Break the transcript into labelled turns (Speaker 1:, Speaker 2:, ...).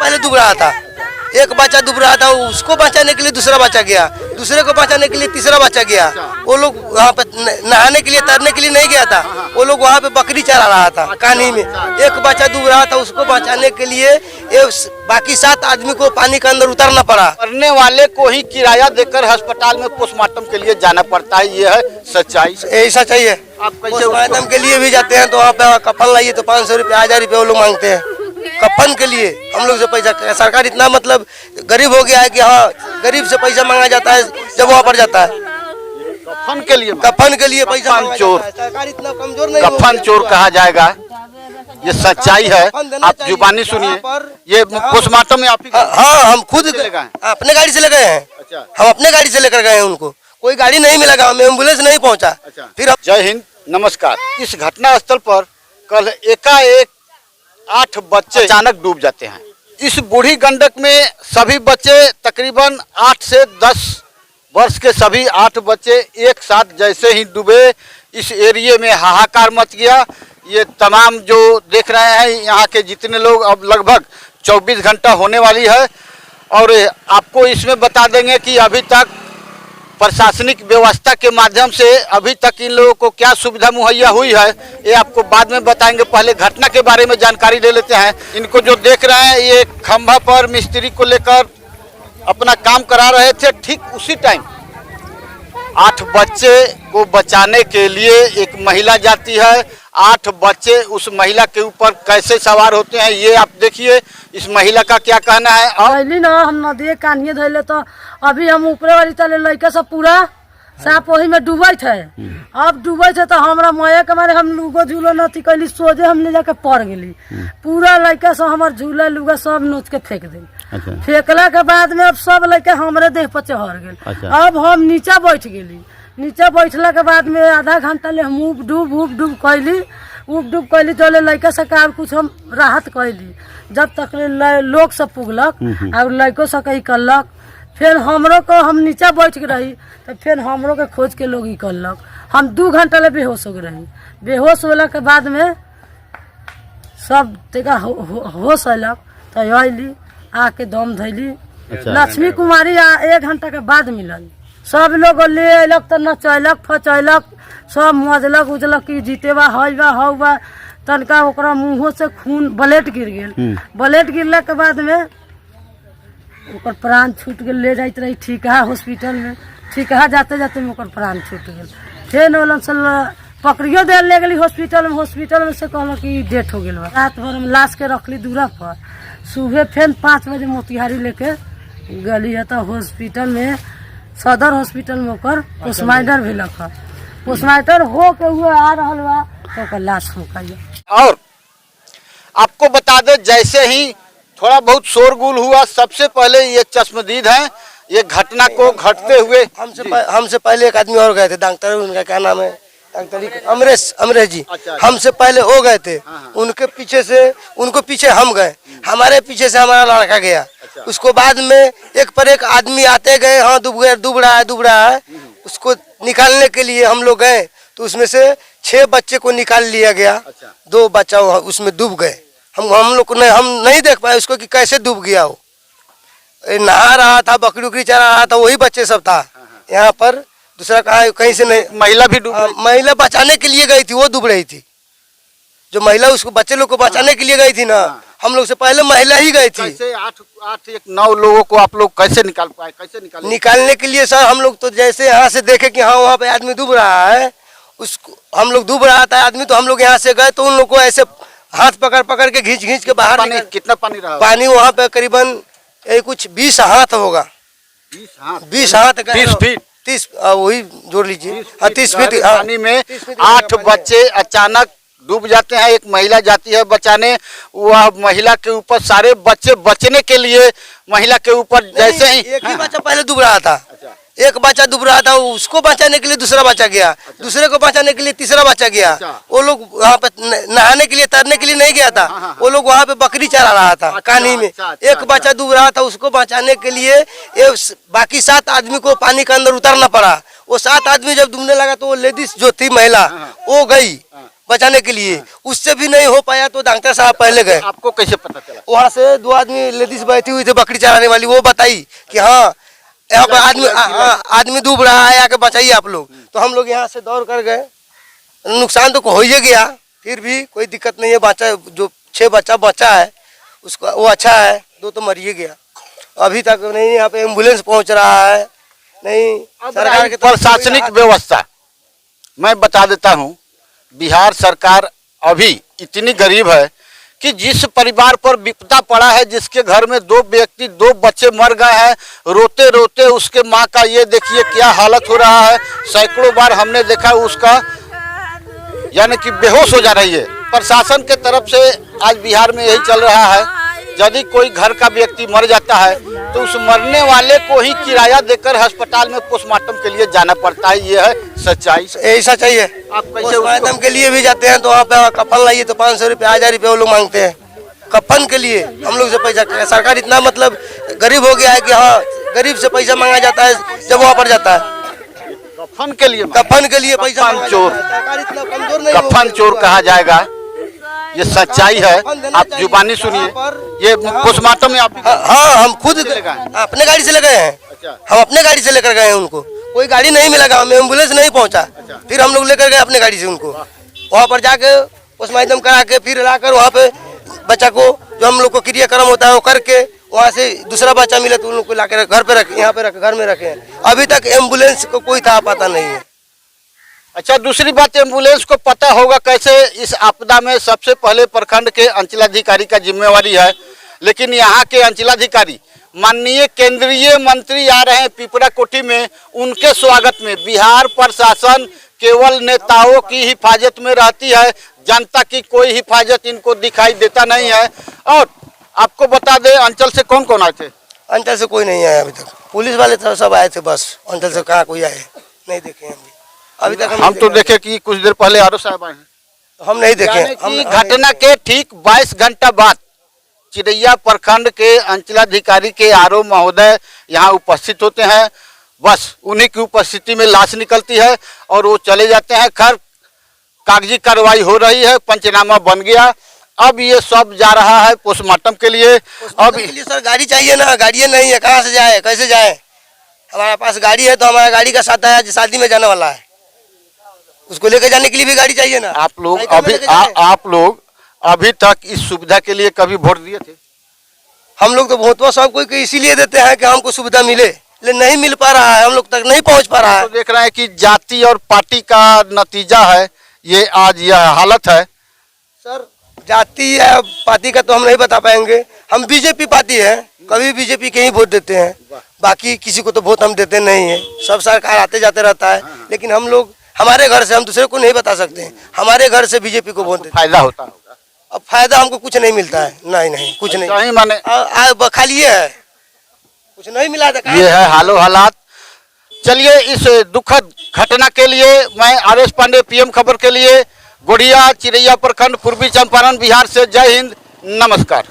Speaker 1: पहले डूब रहा था, एक बच्चा डूब रहा था, उसको बचाने के लिए दूसरा बच्चा गया, दूसरे को बचाने के लिए तीसरा बच्चा गया। वो लोग वहाँ पे नहाने के लिए, तैरने के लिए नहीं गया था, वो लोग वहाँ पे बकरी चरा रहा था कान्ही में। एक बच्चा डूब रहा था, उसको बचाने के लिए बाकी 7 आदमी को पानी के अंदर उतरना पड़ा।
Speaker 2: मरने वाले को ही किराया देकर अस्पताल में पोस्टमार्टम के लिए जाना पड़ता है, ये है सच्चाई।
Speaker 1: यही सच्चाई है।
Speaker 2: आप कैसे
Speaker 1: पोस्टमार्टम के लिए भी जाते हैं तो वहाँ पे कफन लाइए तो 500 रुपये 1000 रुपये वो लोग मांगते हैं कफन के लिए। हम लोग से पैसा, सरकार इतना मतलब गरीब हो गया है कि हाँ, गरीब से पैसा मांगा जाता है जब वहाँ पर जाता है।
Speaker 2: कफन के लिए
Speaker 1: पैसा
Speaker 2: कफन चोर,
Speaker 1: सरकार इतना कमजोर नहीं,
Speaker 2: कफन चोर कहा जाएगा, ये सच्चाई है। आप जुबानी सुनिए, ये पोस्टमार्टम में आप?
Speaker 1: हाँ, हम खुद अपने गाड़ी से ले गए हैं। हम अपने गाड़ी से लेकर गए हैं, उनको कोई गाड़ी नहीं मिला, गाँव में एम्बुलेंस नहीं पहुँचा। फिर
Speaker 2: जय हिंद, नमस्कार। इस घटना स्थल पर कल एकाएक 8 बच्चे अचानक डूब जाते हैं। इस बूढ़ी गंडक में सभी बच्चे तकरीबन 8 से 10 वर्ष के सभी 8 बच्चे एक साथ जैसे ही डूबे, इस एरिया में हाहाकार मच गया। ये तमाम जो देख रहे हैं यहाँ के जितने लोग, अब लगभग 24 घंटा होने वाली है। और आपको इसमें बता देंगे कि अभी तक प्रशासनिक व्यवस्था के माध्यम से अभी तक इन लोगों को क्या सुविधा मुहैया हुई है, ये आपको बाद में बताएंगे। पहले घटना के बारे में जानकारी ले लेते हैं। इनको जो देख रहे हैं, ये खंभा पर मिस्त्री को लेकर अपना काम करा रहे थे। ठीक उसी टाइम 8 बच्चे को बचाने के लिए एक महिला जाती है। 8 बच्चे उस महिला के ऊपर कैसे सवार होते हैं, ये आप देखिए। इस महिला का क्या कहना है।
Speaker 3: और ना हम नदिए कान्हिए धैले तो अभी हम ऊपरे वाली चले लड़का सब पूरा साफ वही में डूबे थे। अब डूबे थे तो हमारा माया के मारे हम लुगो झूलो नथी कैली, सोझे हम ले जाके पड़ गेली। पूरा लड़का सब हमार झूला लुगा सब नोच के फेंक दी। फेंकला के बाद में अब सब लड़का हमारे देह पर चढ़ गए। अब हम नीचा बैठ गेली। नीचे बैठला के बाद में आधा घंटा ले हम उब डूब कैली तो लड़का से का कुछ हम राहत कैली। जब तक लोग सब पुगलक और लड़को सब निकलक, फिर हमरो को हम नीचा बैठ के रही तो फिर हमरो के खोज के लोग निकलक। हम 2 घंटा ले बेहोश हो रही। बेहोश होला के बाद में सब तेका होश अलक तो अली आके दम धैली। लक्ष्मी कुमारी 1 घंटा के बाद मिलल। सब लोग ले अयलक तो नचैलक फचैलक, सब मजलक उजलक कि जीतेबा हवा हवा। तनका ओकरा मुँहों से खून ब्लड गिर गेल। ब्लड गिरला के बाद में ओकर प्राण छूट गेल। ले जाते रही ठीकहा हॉस्पिटल में, ठीकहा जाते जाते में ओकर प्राण छूट गेल। फिर ओलन से पकड़ियो दे ले गली हॉस्पिटल में से कहल कि डेथ हो गेल। रात भर हम लाश के रखली दूरा पर। सुबह फिर 5 बजे मोतिहारी लेके गली है तो हॉस्पिटल में, सदर हॉस्पिटल में ओकर पोस्टमार्टम भी लखा। पोस्टमार्टम हो के हुए आ रहा बा तो ओकर लाश हो गई।
Speaker 2: और आपको बता दें, जैसे ही थोड़ा बहुत शोरगुल हुआ, सबसे पहले ये चश्मदीद हैं, ये घटना को घटते हुए
Speaker 1: हमसे पहले एक आदमी और गए थे, डॉक्टर, उनका क्या नाम है, अमरेश जी। हमसे पहले हो गए थे, उनके पीछे से उनको पीछे हम गए, हमारे पीछे से हमारा लड़का गया। उसको बाद में एक पर एक आदमी आते गए, हाँ डूब रहा है। उसको निकालने के लिए हम लोग गए तो उसमें से 6 बच्चे को निकाल लिया गया। 2 बच्चा उसमें डूब गए। हम लोग हम नहीं देख पाए उसको कि कैसे डूब गया। वो नहा रहा था, बकरी उकरी चरा रहा था, वही बच्चे सब था यहाँ पर। दूसरा कहीं से नहीं। महिला भी महिला बचाने के लिए गई थी, वो डूब रही थी। जो महिला उसको बच्चे लोग को बचाने के लिए गई थी ना, हम लोग से पहले महिला ही गई थी।
Speaker 2: कैसे 8-9 लोगों को आप लोग कैसे निकाल पाए? कैसे
Speaker 1: निकालने के लिए सर हम लोग तो जैसे यहाँ से देखे कि हाँ वहाँ पे आदमी डूब रहा है, उसको हम लोग डूब रहा था आदमी, तो हम लोग यहाँ से गए तो उन लोग को ऐसे हाथ पकड़ के घींच के बाहर।
Speaker 2: कितना पानी रहा?
Speaker 1: पानी वहाँ पे करीबन कुछ 20 हाथ होगा। 20 हाथ
Speaker 2: 20 फीट
Speaker 1: 30 वही जोड़ लीजिए 30 फीट
Speaker 2: पानी में 8 बच्चे अचानक डूब जाते हैं। एक महिला जाती है बचाने, वह महिला के ऊपर सारे बच्चे बचने के लिए महिला के ऊपर जैसे ही
Speaker 1: एक ही बच्चा पहले डूब रहा था। एक बच्चा डूब रहा था, उसको बचाने के लिए दूसरा बच्चा गया, दूसरे को बचाने के लिए तीसरा बच्चा गया। वो लोग वहाँ पे नहाने के लिए तैरने के लिए नहीं गया था, वो लोग वहाँ पे बकरी चरा रहा था कान्ही में। एक बच्चा डूब रहा था, उसको बचाने के लिए बाकी 7 आदमी को पानी के अंदर उतरना पड़ा। वो 7 आदमी जब डूबने लगा तो वो लेडीज जो थी महिला वो गई, बचाने के लिए, उससे भी नहीं हो पाया तो डॉक्टर साहब पहले गए।
Speaker 2: आपको कैसे पता चला?
Speaker 1: वहाँ से 2 आदमी लेडीज बैठी हुई थी बकरी चराने वाली, वो बताई कि हाँ यहाँ पर आदमी डूब रहा है, आके बचाइए आप लोग। तो हम लोग यहाँ से दौड़ कर गए। नुकसान तो हो ही गया, फिर भी कोई दिक्कत नहीं है। बच्चा जो 6 बच्चा बचा है उसका वो अच्छा है, 2 तो मर ही गया। अभी तक नहीं यहाँ पे एम्बुलेंस पहुँच रहा है, नहीं सरकार की
Speaker 2: प्रशासनिक व्यवस्था। मैं बता देता हूँ, बिहार सरकार अभी इतनी गरीब है कि जिस परिवार पर विपदा पड़ा है, जिसके घर में 2 व्यक्ति 2 बच्चे मर गए हैं, रोते रोते उसके माँ का ये देखिए क्या हालत हो रहा है। सैकड़ों बार हमने देखा उसका यानी कि बेहोश हो जा रही है। प्रशासन के तरफ से आज बिहार में यही चल रहा है, यदि कोई घर का व्यक्ति मर जाता है तो उस मरने वाले को ही किराया देकर अस्पताल में पोस्टमार्टम के लिए जाना पड़ता है। ये है सच्चाई,
Speaker 1: ऐसा चाहिए।
Speaker 2: आप कैसे
Speaker 1: पोस्टमार्टम के लिए भी जाते हैं तो वहाँ पे कफन लाइए तो 500 रुपये 1000 रुपये वो लोग मांगते हैं कफन के लिए। हम लोग से पैसा, सरकार इतना मतलब गरीब हो गया है कि हाँ गरीब से पैसा मांगा जाता है जब वहाँ पर जाता है।
Speaker 2: कफन के लिए
Speaker 1: पैसा
Speaker 2: कफन चोर,
Speaker 1: सरकार इतना कमजोर नहीं
Speaker 2: कफन चोर कहा जाएगा। ये सच्चाई है, आप जुबानी सुनिए। ये पोस्टमार्टम में आप
Speaker 1: हाँ हम खुद अपने गाड़ी से ले गए हैं, हम अपने गाड़ी से लेकर गए हैं उनको। कोई गाड़ी नहीं मिला गाँव में, एम्बुलेंस नहीं पहुंचा, फिर हम लोग लेकर गए अपने गाड़ी से उनको। वहाँ पर जाके पोस्टमार्टम करा के फिर लाकर वहाँ पे बच्चा को जो हम लोग को क्रियाक्रम होता है वो करके वहाँ से दूसरा बच्चा मिला तो उन लोग को ला कर घर पे रखे, यहाँ पे रखे, घर में रखे। अभी तक एम्बुलेंस को कोई था पता नहीं है।
Speaker 2: अच्छा, दूसरी बात, एम्बुलेंस को पता होगा कैसे? इस आपदा में सबसे पहले प्रखंड के अंचलाधिकारी का जिम्मेवारी है, लेकिन यहाँ के अंचलाधिकारी माननीय केंद्रीय मंत्री आ रहे हैं पिपरा कोठी में, उनके स्वागत में बिहार प्रशासन केवल नेताओं की हिफाजत में रहती है, जनता की कोई हिफाजत इनको दिखाई देता नहीं है। और आपको बता दें, अंचल से कौन कौन आए थे?
Speaker 1: अंचल से कोई नहीं आया अभी तक, पुलिस वाले तो सब आए थे बस, अंचल से कहाँ कोई आए नहीं देखे हम अभी तक।
Speaker 2: हम तो देखे कि कुछ देर पहले आरओ साहब आए हैं,
Speaker 1: हम नहीं देखे।
Speaker 2: घटना के ठीक 22 घंटा बाद चिरैया प्रखंड के अंचलाधिकारी के आरओ महोदय यहाँ उपस्थित होते हैं। बस उन्हीं की उपस्थिति में लाश निकलती है और वो चले जाते हैं। खैर कागजी कार्रवाई हो रही है, पंचनामा बन गया, अब ये सब जा रहा है पोस्टमार्टम के लिए। अब
Speaker 1: सर गाड़ी चाहिए ना, गाड़ी नहीं है, कहाँ से जाए कैसे जाए? हमारे पास गाड़ी है तो हमारा गाड़ी का साथ है, आज शादी में जाने वाला है, उसको लेकर जाने के लिए भी गाड़ी चाहिए ना।
Speaker 2: आप लोग अभी तक इस सुविधा के लिए कभी वोट दिए थे?
Speaker 1: हम लोग तो वोटवा सब कोई इसीलिए देते हैं कि हमको सुविधा मिले, लेकिन नहीं मिल पा रहा है, हम लोग तक नहीं पहुंच पा रहा है।
Speaker 2: तो देख रहे हैं कि जाति और पार्टी का नतीजा है ये, आज यह हालत है।
Speaker 1: सर जाति या पार्टी का तो हम नहीं बता पाएंगे, हम बीजेपी पार्टी है, कभी बीजेपी के ही वोट देते हैं, बाकी किसी को तो वोट हम देते नहीं है। सब सरकार आते जाते रहता है, लेकिन हम लोग हमारे घर से, हम दूसरे को नहीं बता सकते हैं, हमारे घर से बीजेपी को वोट देते।
Speaker 2: फायदा होता होगा?
Speaker 1: अब फायदा हमको कुछ नहीं मिलता है, नहीं कुछ नहीं
Speaker 2: माने
Speaker 1: खाली है, कुछ नहीं मिला था।
Speaker 2: ये है हालो हालात। चलिए, इस दुखद घटना के लिए मैं आर.एस. पांडे, पीएम खबर के लिए, गोढ़िया चिरैया प्रखंड, पूर्वी चंपारण, बिहार से जय हिंद, नमस्कार।